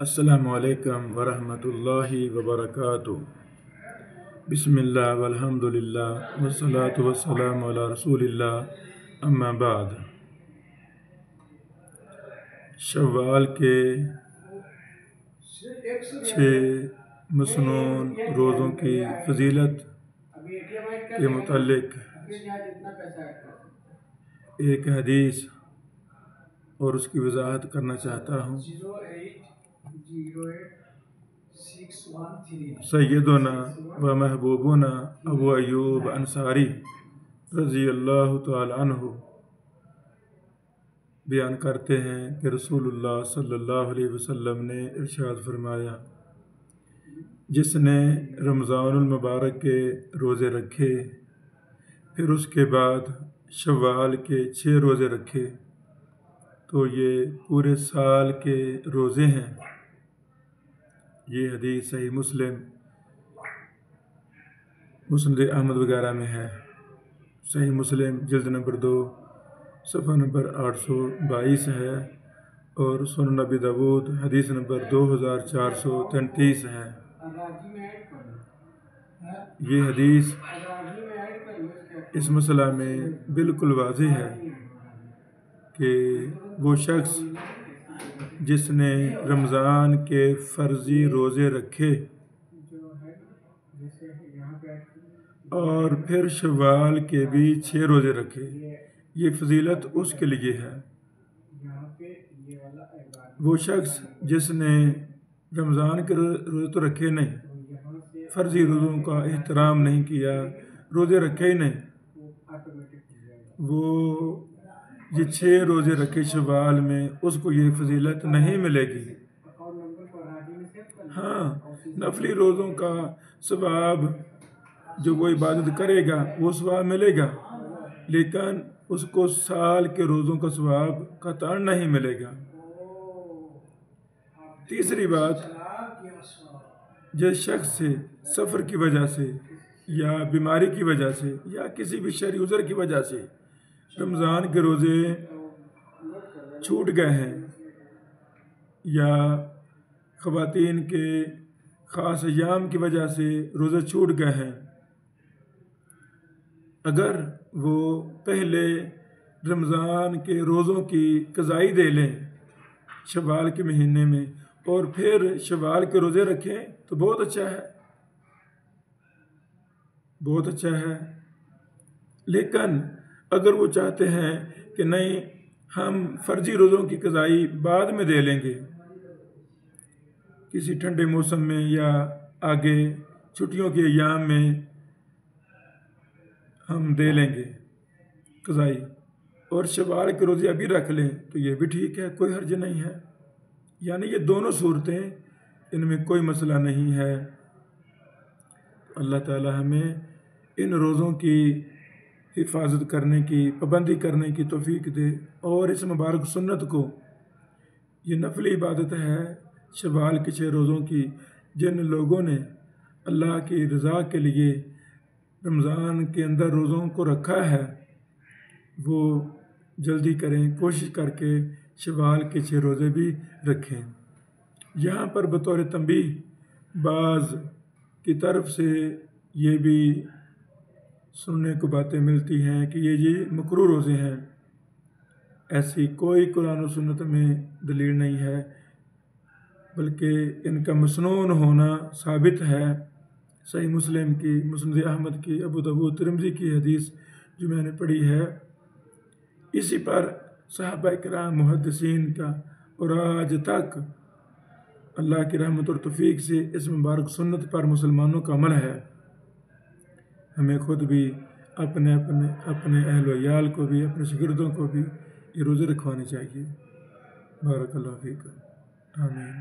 السلام علیکم ورحمۃ اللہ وبرکاتہ۔ بسم اللہ والحمد للہ والصلاۃ والسلام علی رسول اللہ، اما بعد۔ شوال کے 6 مسنون روزوں کی فضیلت کے متعلق ایک حدیث اور اس کی وضاحت کرنا چاہتا ہوں۔ سیدنا و محبوبنا ابو ایوب انصاری رضی اللہ تعالی عنہ بیان کرتے ہیں کہ رسول اللہ صلی اللہ علیہ وسلم نے ارشاد فرمایا، جس نے رمضان المبارک کے روزے رکھے پھر اس کے بعد شوال کے 6 روزے رکھے تو یہ پورے سال کے روزے ہیں۔ یہ حدیث صحیح مسلم، مسند احمد وغیرہ میں ہے۔ صحیح مسلم جلد نمبر 2 صفحہ نمبر 822 ہے، اور سنن ابی داؤد حدیث نمبر 2433 ہے۔ یہ حدیث اس مسئلہ میں بالکل واضح ہے کہ وہ شخص جس نے رمضان کے فرضی روزے رکھے اور پھر شوال کے بھی 6 روزے رکھے، یہ فضیلت اس کے لیے ہے۔ وہ شخص جس نے رمضان کے روزے تو رکھے نہیں، فرضی روزوں کا احترام نہیں کیا، روزے رکھے ہی نہیں، وہ یہ 6 روزے رکھے شوال میں، اس کو یہ فضیلت نہیں ملے گی۔ ہاں، نفلی روزوں کا ثواب جو وہ عبادت کرے گا وہ ثواب ملے گا، لیکن اس کو سال کے روزوں کا ثواب قطعاً نہیں ملے گا۔ تیسری بات، جس شخص سے سفر کی وجہ سے یا بیماری کی وجہ سے یا کسی بھی شرعی عذر کی وجہ سے رمضان کے روزے چھوٹ گئے ہیں، یا خواتین کے خاص ایام کی وجہ سے روزے چھوٹ گئے ہیں، اگر وہ پہلے رمضان کے روزوں کی قضائی دے لیں شوال کے مہینے میں اور پھر شوال کے روزے رکھیں تو بہت اچھا ہے، بہت اچھا ہے۔ لیکن اگر وہ چاہتے ہیں کہ نہیں، ہم فرضی روزوں کی قضائی بعد میں دے لیں گے، کسی ٹھنڈے موسم میں یا آگے چھٹیوں کے ایام میں ہم دے لیں گے قضائی، اور شوال کے روزے ابھی رکھ لیں تو یہ بھی ٹھیک ہے، کوئی حرج نہیں ہے۔ یعنی یہ دونوں صورتیں، ان میں کوئی مسئلہ نہیں ہے۔ اللہ تعالی ہمیں ان روزوں کی حفاظت کرنے کی، پابندی کرنے کی توفیق دے، اور اس مبارک سنت کو، یہ نفلی عبادت ہے شوال کے 6 روزوں کی، جن لوگوں نے اللہ کی رضا کے لیے رمضان کے اندر روزوں کو رکھا ہے، وہ جلدی کریں، کوشش کر کے شوال کے 6 روزے بھی رکھیں۔ یہاں پر بطور تنبیہ بعض کی طرف سے یہ بھی سننے کو باتیں ملتی ہیں کہ یہ مکروہ روزے ہیں۔ ایسی کوئی قرآن و سنت میں دلیل نہیں ہے، بلکہ ان کا مسنون ہونا ثابت ہے۔ صحیح مسلم کی، مسند احمد کی، ابو داؤد ترمذی کی حدیث جو میں نے پڑھی ہے، اسی پر صحابہ کرام محدثین کا اور آج تک اللہ کی رحمت اور توفیق سے اس مبارک سنت پر مسلمانوں کا عمل ہے۔ ہمیں خود بھی اپنے اہل و عیال کو بھی، اپنے شاگردوں کو بھی یہ روزے رکھوانے چاہیے۔ بارک اللہ فیکم، آمین۔